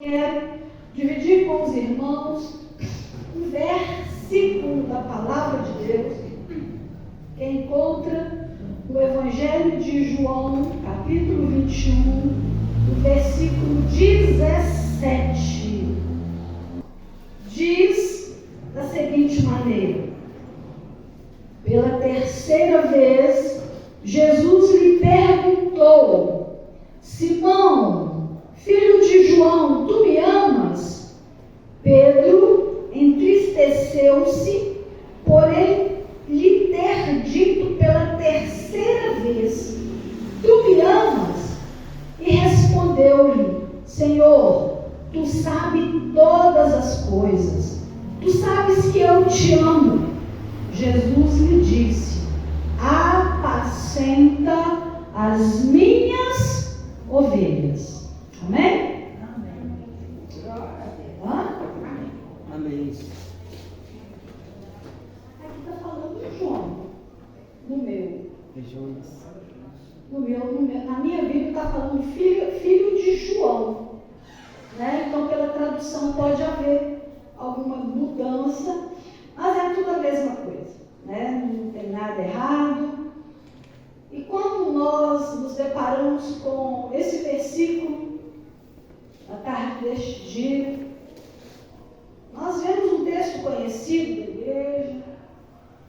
Quero dividir com os irmãos um versículo da Palavra de Deus que encontra no Evangelho de João, capítulo 21, no versículo 17. Diz da seguinte maneira: pela terceira vez, Jesus lhe perguntou: Simão, filho de João, tu me amas? Pedro entristeceu-se por ele lhe ter dito pela terceira vez: tu me amas? E respondeu-lhe: Senhor, tu sabes todas as coisas, tu sabes que eu te amo. Jesus lhe disse: apacenta as minhas ovelhas. Amém? Amém. Amém. Aqui está falando de João. No meu. Na minha Bíblia está falando filho de João. Né? Então, pela tradução pode haver alguma mudança, mas é tudo a mesma coisa. Né? Não tem nada errado. E quando nós nos deparamos com esse versículo, na tarde deste dia, nós vemos um texto conhecido da igreja,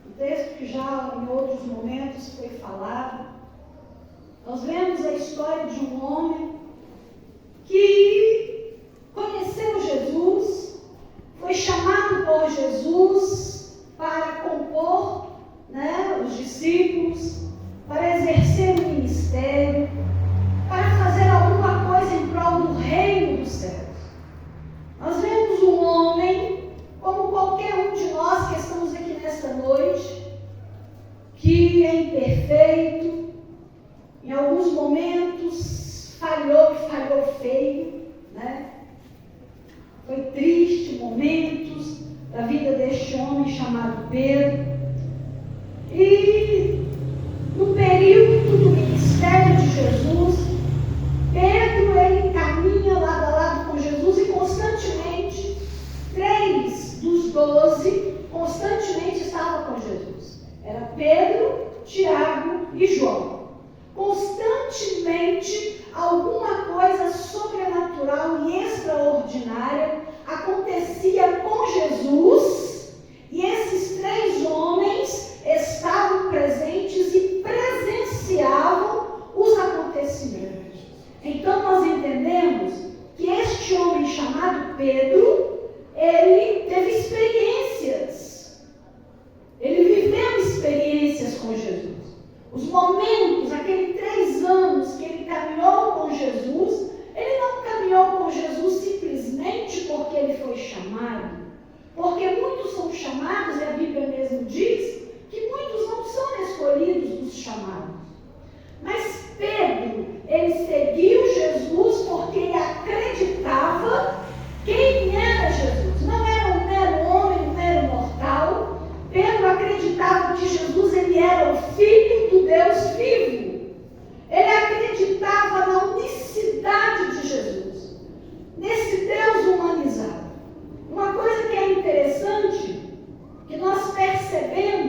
um texto que já em outros momentos foi falado. Nós vemos a história de um homem que conheceu Jesus, foi chamado por Jesus para compor, os discípulos, para exercer o ministério, para fazer alguma coisa em prol do reino dos céus. Nós vemos um homem, como qualquer um de nós que estamos aqui nesta noite, que é imperfeito, em alguns momentos falhou feio, Foi triste momentos da vida deste homem chamado Pedro. E no período do ministério de Jesus, Pedro, ele caminha lado a lado com Jesus e constantemente, 3 dos 12 constantemente estavam com Jesus. Era Pedro, Tiago e João. Constantemente, alguma coisa sobrenatural e extraordinária acontecia com Jesus, e esses 3 homens estavam presentes e presenciavam os acontecimentos. Então nós entendemos que este homem chamado Pedro, ele teve experiências, ele viveu experiências com Jesus. Os momentos, aqueles 3 anos que ele caminhou com Jesus, ele não caminhou com Jesus simplesmente porque ele foi chamado, porque muitos são chamados, e a Bíblia mesmo diz que muitos não são escolhidos dos chamados. Mas Pedro, ele seguiu Jesus porque ele acreditava quem era Jesus. Não era um mero homem, um mero mortal. Pedro acreditava que Jesus, ele era o Filho do Deus vivo. Ele acreditava na unicidade de Jesus, nesse Deus humanizado. Uma coisa que é interessante, que nós percebemos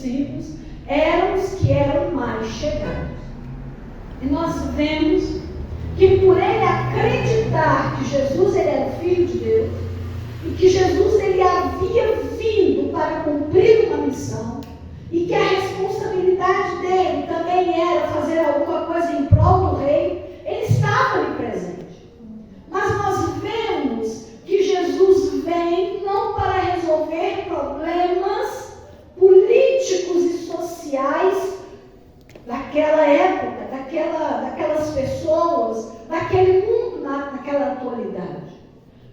discípulos eram os que eram mais chegados. E nós vemos que por ele acreditar que Jesus ele era o Filho de Deus, e que Jesus ele havia vindo para cumprir uma missão, e que a responsabilidade dele também era fazer alguma coisa em prol do rei, ele estava ali presente. Mas nós vemos que Jesus vem não para resolver problemas políticos e sociais daquela época, daquelas pessoas, daquele mundo naquela atualidade.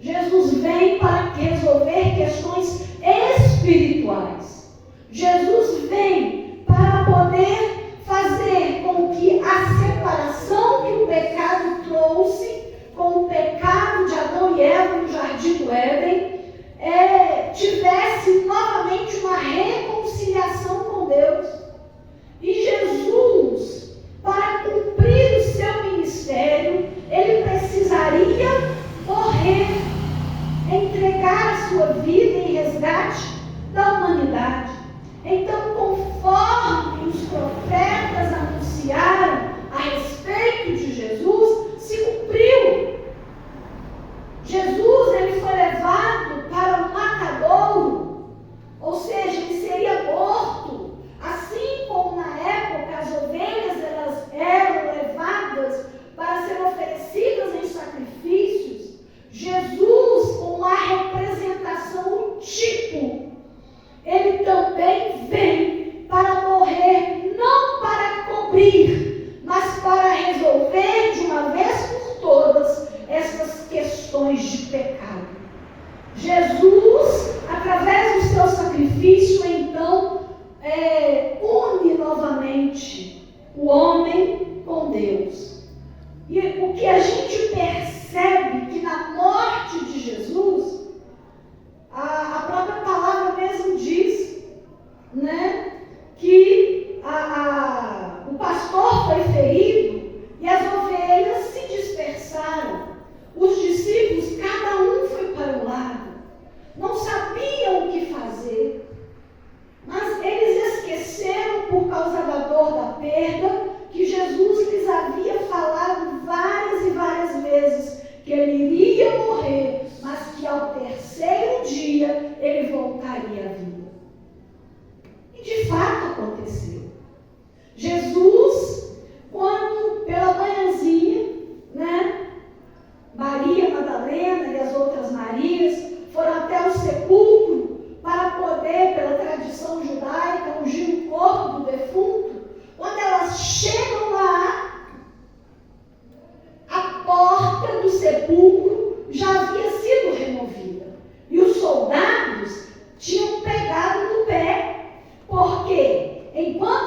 Jesus vem para resolver questões espirituais. Jesus vem para poder fazer com que a separação que o pecado trouxe, com o pecado de Adão e Eva no Jardim do Éden, tivesse novamente uma reconciliação com Deus. E Jesus, para cumprir o seu ministério, ele precisaria morrer, entregar a sua vida em resgate da humanidade. Então, conforme os profetas anunciaram a respeito de Jesus, se cumpriu. Jesus ele foi levado para o matadouro, ou seja, ele seria morto. Assim como na época as ovelhas elas eram levadas para serem oferecidas em sacrifícios, Jesus, como a representação, o tipo, ele também vem para morrer, não para cobrir, mas para resolver de uma vez por todas essas questões de pecado. Jesus, através do seu sacrifício, então, une novamente o homem com Deus. E o que a gente percebe que na morte de Jesus, a própria palavra mesmo diz, né, que o pastor foi ferido e as ovelhas se dispersaram. Os discípulos, cada um foi para um lado, não sabiam o que fazer. Mas eles esqueceram, por causa da dor da perda, que Jesus lhes havia falado várias e várias vezes que ele iria morrer, mas que ao terceiro dia ele voltaria à vida. E de fato aconteceu. Jesus, quando pela manhãzinha, né, Maria Madalena e as outras Marias foram até o sepulcro para poder, pela tradição judaica, ungir o corpo do defunto. Quando elas chegam lá, a porta do sepulcro já havia sido removida. E os soldados tinham pegado no pé. Porque enquanto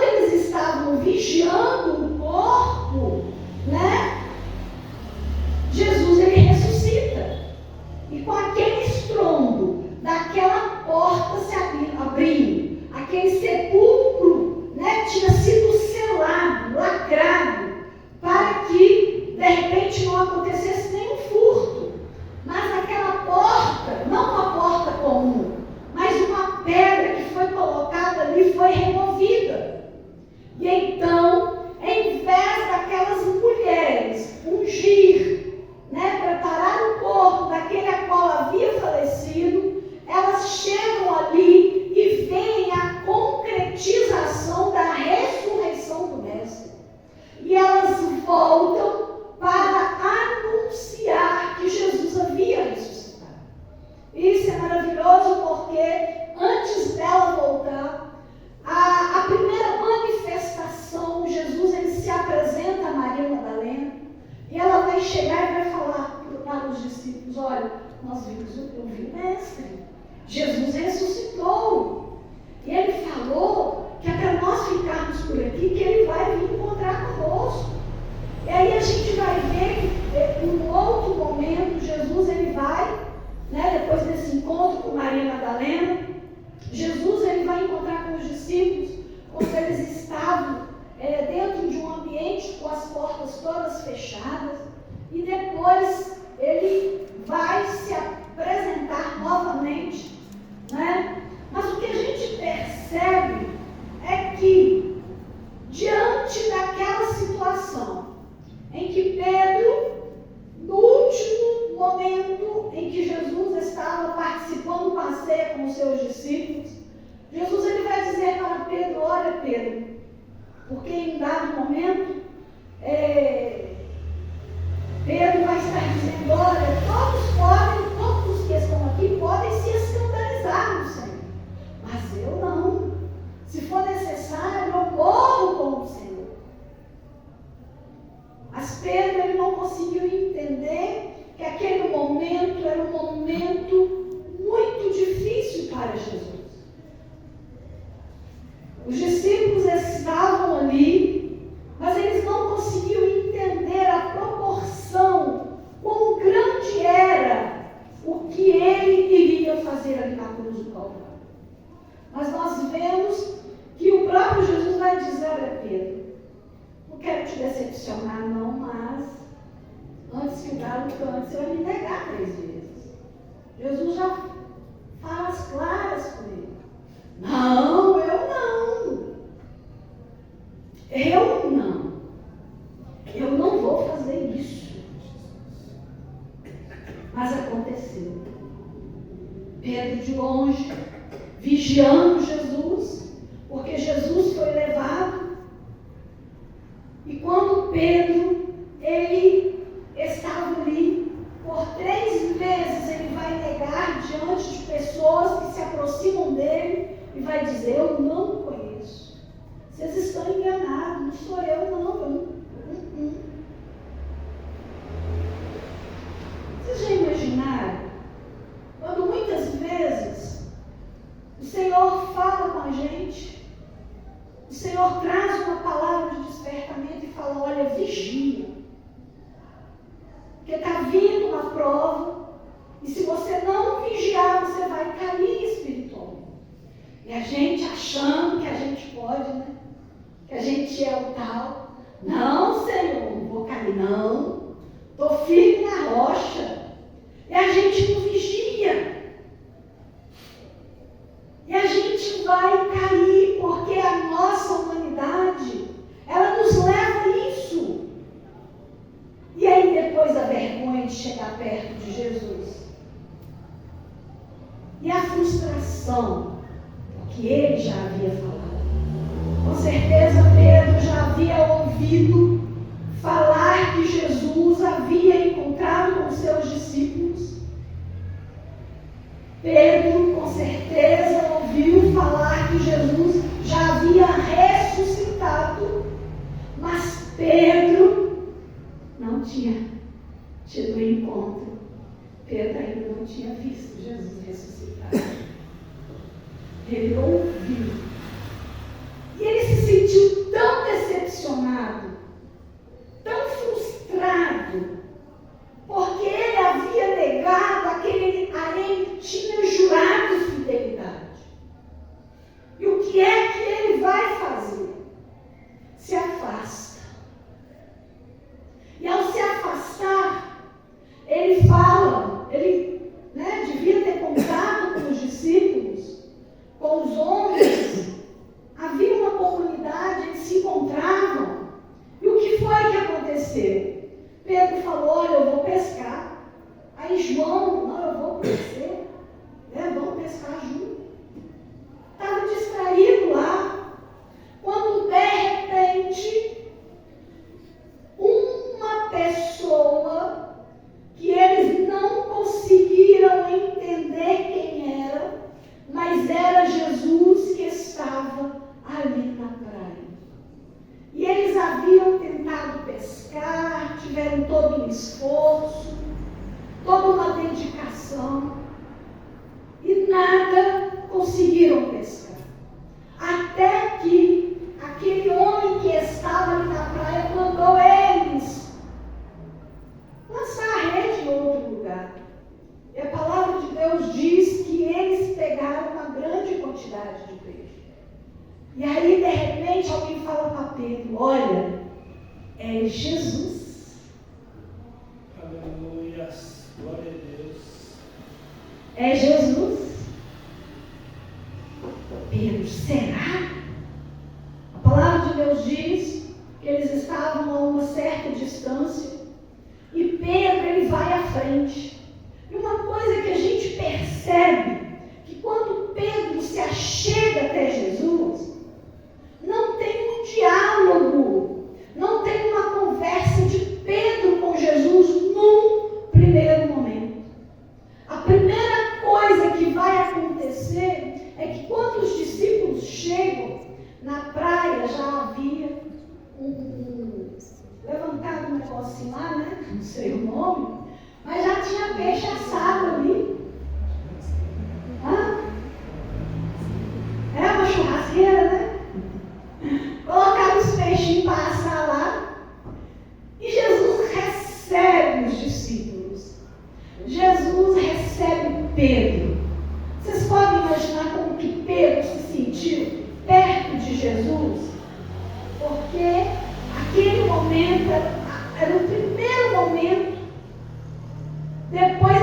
Pedro, porque em dado momento, Pedro vai estar dizendo, olha, todos os que estão aqui podem se escandalizar no Senhor, mas eu não. Se for necessário, eu morro com o Senhor. Mas Pedro, ele não conseguiu entender que aquele momento era um momento muito difícil para Jesus. Os discípulos estavam ali, mas eles não conseguiam entender a proporção, quão grande era o que ele iria fazer ali na cruz do Calvário. Mas nós vemos que o próprio Jesus vai dizer, olha Pedro, não quero te decepcionar não, mas antes que o galo cante, você vai me negar 3 vezes. Jesus já fala as claras com ele. Não, eu não. Eu não. Eu não vou fazer isso. Mas aconteceu. Pedro de longe, vigiando Jesus, porque Jesus foi levado. E quando Pedro, ele estava ali, por 3 vezes ele vai negar diante de pessoas que se aproximam dele e vai dizer, eu não o conheço. Vocês estão enganados, não sou eu não. Vocês já imaginaram? Quando muitas vezes o Senhor fala com a gente, o Senhor traz uma palavra de despertamento e fala, olha, vigia. Porque está vindo uma prova, e se você não vigiar, você vai cair espiritualmente. E a gente achando que a gente pode, né? Que a gente é o tal. Não, Senhor, não vou cair não. Estou firme na rocha. E a gente não vigia. E a gente vai cair, porque a nossa humanidade, ela nos leva a isso. E aí depois a vergonha de chegar perto de Jesus. E a frustração, porque ele já havia falado. Com certeza Pedro já havia ouvido falar que Jesus havia encontrado com seus discípulos. Pedro, com certeza, ouviu falar que Jesus já havia ressuscitado, mas Pedro não tinha tido o encontro. Pedro ainda não tinha visto Jesus ressuscitado. Ele ouviu. E ele se sentiu tão decepcionado, tão frustrado, porque ele havia negado aquele a ele tinha jurado fidelidade. E o que é que ele vai fazer? Se afasta. E ao se afastar, ele fala, ele devia ter contado com os discípulos, com os homens. Havia uma comunidade, eles se encontravam. E o que foi que aconteceu? Pedro falou, olha, eu vou pescar. Aí João, não, eu vou descer. Vamos pescar junto. Estava distraído lá. Quando de repente, uma pessoa que eles não conseguiram entender quem era, mas era Jesus que estava ali na praia. E eles haviam tentado pescar, tiveram todo um esforço, toda uma dedicação, e nada conseguiram pescar. Até que aquele homem que estava ali na praia mandou eles lançar a rede em outro lugar. E a palavra de Deus diz que eles pegaram uma grande quantidade de peixe. E aí, de repente, alguém fala para Pedro, olha, é Jesus. Aleluia, glória a Deus. É Jesus. Pedro, será? A palavra de Deus diz que eles estavam a uma certa distância e Pedro, ele vai à frente. E uma coisa que a gente percebe, que quando Pedro se achega até Jesus, não negocinho lá, né? Não sei o nome, mas já tinha peixe assado ali. É uma churrasqueira, né? Colocaram os peixinhos para assar lá. E Jesus recebe os discípulos. Jesus recebe Pedro. Vocês podem imaginar como que Pedro se sentiu perto de Jesus? Porque aquele momento era o primeiro momento, depois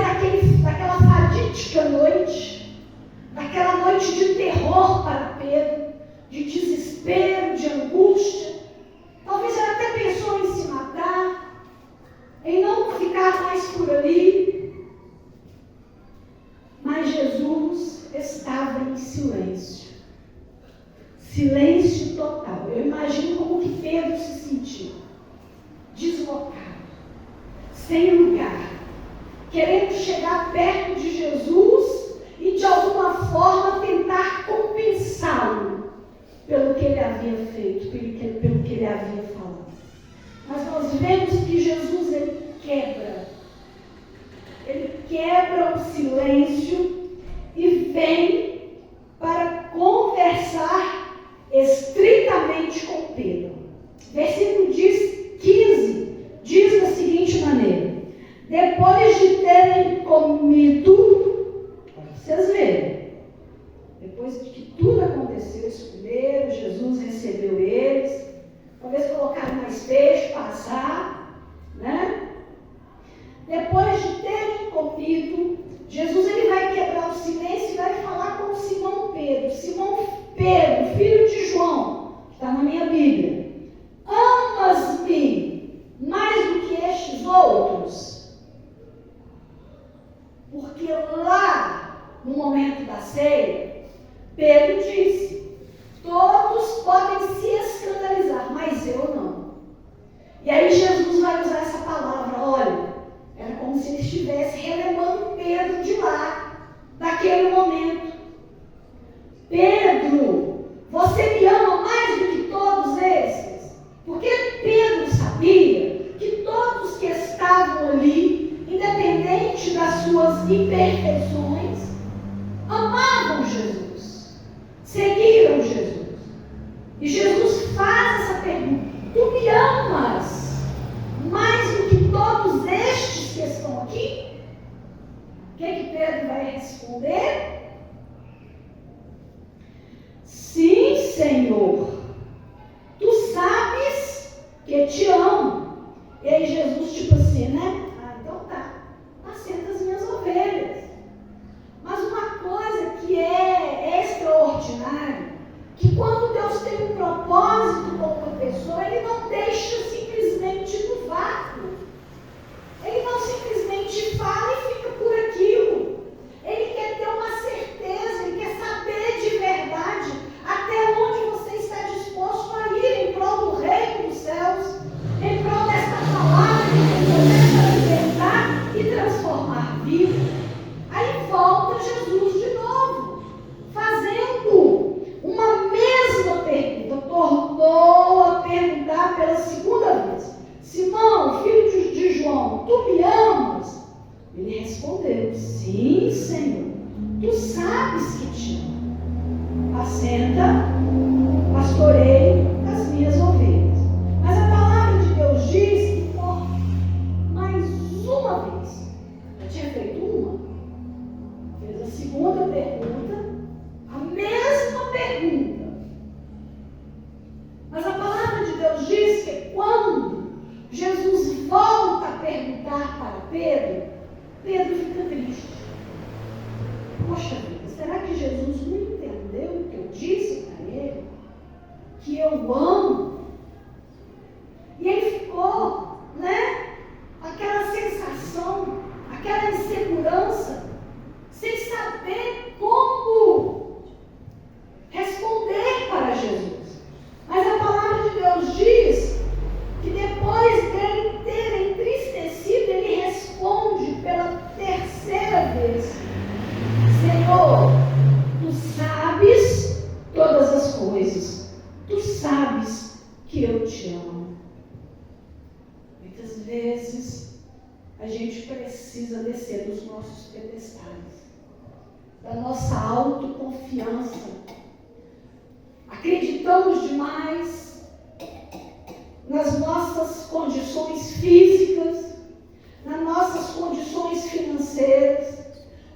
daquela fatídica noite, daquela noite de terror para Pedro, de desespero, de angústia. Talvez ele até pensou em se matar, em não ficar mais por ali. Mas Jesus estava em silêncio. Silêncio total. Eu imagino como que Pedro se sentiu. Deslocado. Sem lugar. Querendo chegar perto de Jesus e de alguma forma tentar compensá-lo pelo que ele havia feito, pelo que ele havia falado. Mas nós vemos que Jesus, ele quebra o silêncio e vem para conversar estritamente com Pedro. Versículo 15 diz da seguinte maneira: depois de terem comido, vocês verem, depois de que tudo aconteceu, isso primeiro, Jesus recebeu eles, talvez colocaram mais peixe, passar, né? Depois de terem comido, Jesus ele vai quebrar o silêncio e vai falar com Simão Pedro. Simão Pedro, filho de João, que está na minha Bíblia. Amas-me mais do que estes outros? Porque lá, no momento da ceia, Pedro disse: todos podem se escandalizar, mas eu não. E aí Jesus vai usar essa palavra, olha, era como se ele estivesse relembrando Pedro de lá, daquele momento. Pedro, você me ama mais do que todos esses? Porque Pedro sabia que todos que estavam ali, independente das suas imperfeições, amavam Jesus, seguiram Jesus. E Jesus faz essa pergunta: tu me amas mais do que todos estes que estão aqui? O que Pedro vai responder? Sim, Senhor, tu sabes que te amo. E aí Jesus tipo assim, né? Então tá, apacenta as minhas ovelhas. Mas uma coisa que é extraordinária, que quando Deus tem um propósito com uma pessoa, Ele não deixa simplesmente no vácuo. Ele não simplesmente fala e fica por aquilo. Ele quer ter uma certeza, Ele quer saber de verdade até onde você está disposto a ir em prol do reino dos céus, em prol desta palavra que começa a libertar e transformar vidas. Aí volta Jesus de novo, fazendo uma mesma pergunta, tornou a perguntar pela segunda vez: Simão, filho de João, tu me amas? Ele respondeu: sim, Senhor, tu sabes que te amo. Apacenta, pastoreio as minhas ovelhas. Mas a palavra de Deus diz que por mais uma vez, já tinha feito uma, fez a segunda pergunta, a mesma pergunta. Mas a palavra de Deus diz que quando Jesus volta a perguntar para Pedro, Pedro fica triste. Poxa vida, será que Jesus não entendeu o que eu disse para ele? Que eu amo? E ele ficou, né? Aquela sensação, aquela insegurança, sem saber como responder para Jesus. Mas a palavra de Deus diz que depois dele ter entristecido, ele responde pela terceira vez: Senhor, tu sabes todas as coisas, tu sabes que eu te amo. Muitas vezes a gente precisa descer dos nossos pedestais, da nossa autoconfiança. Acreditamos demais nas nossas condições físicas, nas nossas condições financeiras,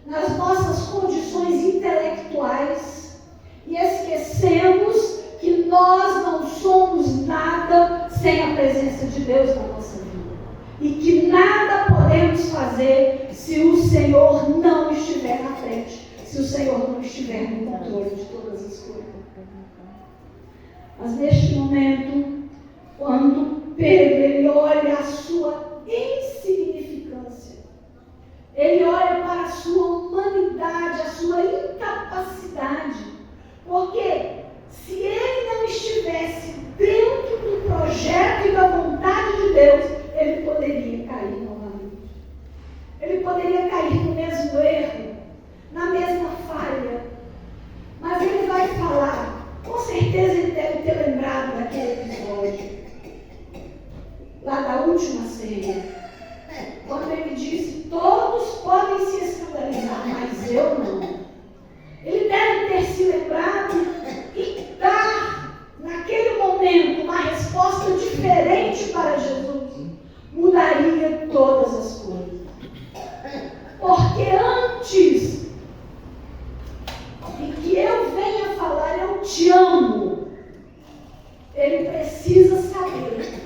nas nossas condições intelectuais e esquecemos que nós não somos nada sem a presença de Deus na nossa vida e que nada podemos fazer se o Senhor não estiver na frente, se o Senhor não estiver no controle de todas as coisas. Mas neste momento, quando Pedro ele olha a sua insignificância, ele olha para a sua humanidade, a sua incapacidade, porque se ele não estivesse dentro do projeto e da vontade de Deus, ele poderia cair novamente. Ele poderia cair no mesmo erro, na mesma falha. Mas ele vai falar, com certeza ele deve ter lembrado daquele episódio, lá da última ceia, quando ele disse, todos podem se escandalizar, mas eu não. Ele deve ter se lembrado e dar, naquele momento, uma resposta diferente para Jesus. Mudaria todas as coisas. Porque antes de que eu venha falar, eu te amo, ele precisa saber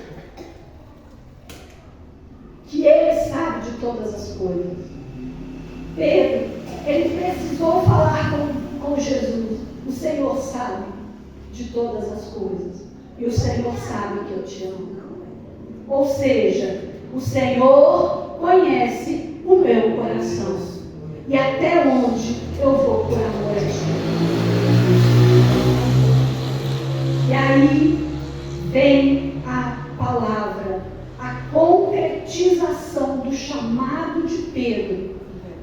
que ele sabe de todas as coisas. Pedro, ele precisou falar com Jesus. O Senhor sabe de todas as coisas. E o Senhor sabe que eu te amo. Ou seja, o Senhor conhece o meu coração. E até onde eu vou por amor a ti. E aí vem a palavra, a concretização do chamado de Pedro.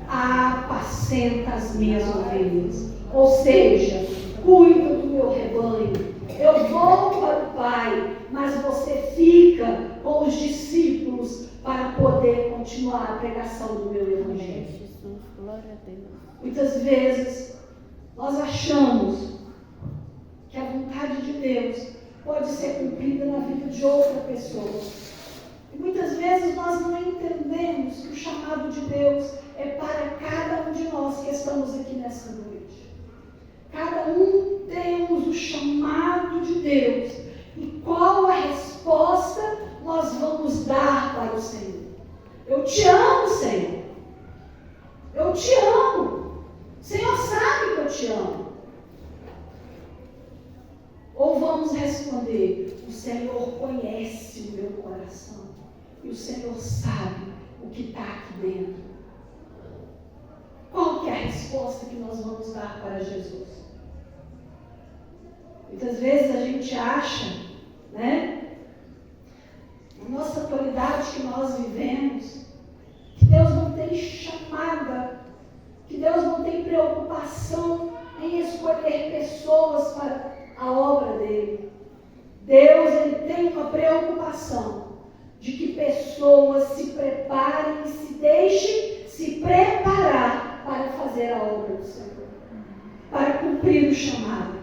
Apacenta as minhas ovelhas. Ou seja, cuida do meu rebanho. Eu vou para o Pai, mas você fica com os discípulos para poder continuar a pregação do meu Evangelho. Muitas vezes nós achamos que a vontade de Deus pode ser cumprida na vida de outra pessoa. E muitas vezes nós não entendemos que o chamado de Deus é para cada um de nós que estamos aqui nessa noite. Cada um temos o chamado de Deus. E qual a resposta nós vamos dar para o Senhor? Eu te amo, Senhor. Eu te amo. O Senhor sabe que eu te amo. Ou vamos responder, o Senhor conhece o meu coração. E o Senhor sabe o que está aqui dentro. Qual que é a resposta que nós vamos dar para Jesus? Muitas vezes a gente acha, né, na nossa atualidade que nós vivemos, que Deus não tem chamada, que Deus não tem preocupação em escolher pessoas para a obra dele. Deus ele tem uma preocupação de que pessoas se preparem e se deixem se preparar para fazer a obra do Senhor, para cumprir o chamado.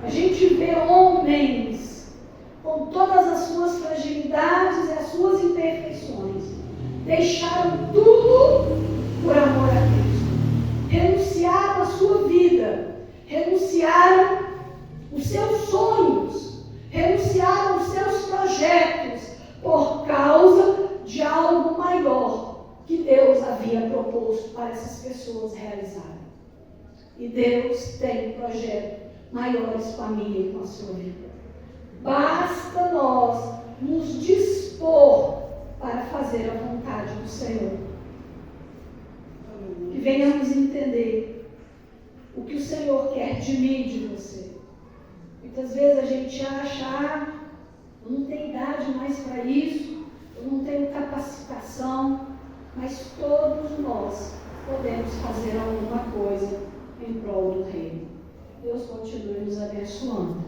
A gente vê homens com todas as suas fragilidades e as suas imperfeições, deixaram tudo por amor a Cristo, renunciaram à sua vida, renunciaram os seus sonhos, renunciaram os seus projetos por causa de algo maior que Deus havia proposto para essas pessoas realizarem. E Deus tem projetos maiores com a minha e com a sua vida. Basta nós nos dispor para fazer a vontade do Senhor. Que venhamos entender o que o Senhor quer de mim e de você. Muitas vezes a gente acha, eu não tenho idade mais para isso, eu não tenho capacitação, mas todos nós podemos fazer alguma coisa em prol do reino. Deus continue nos abençoando.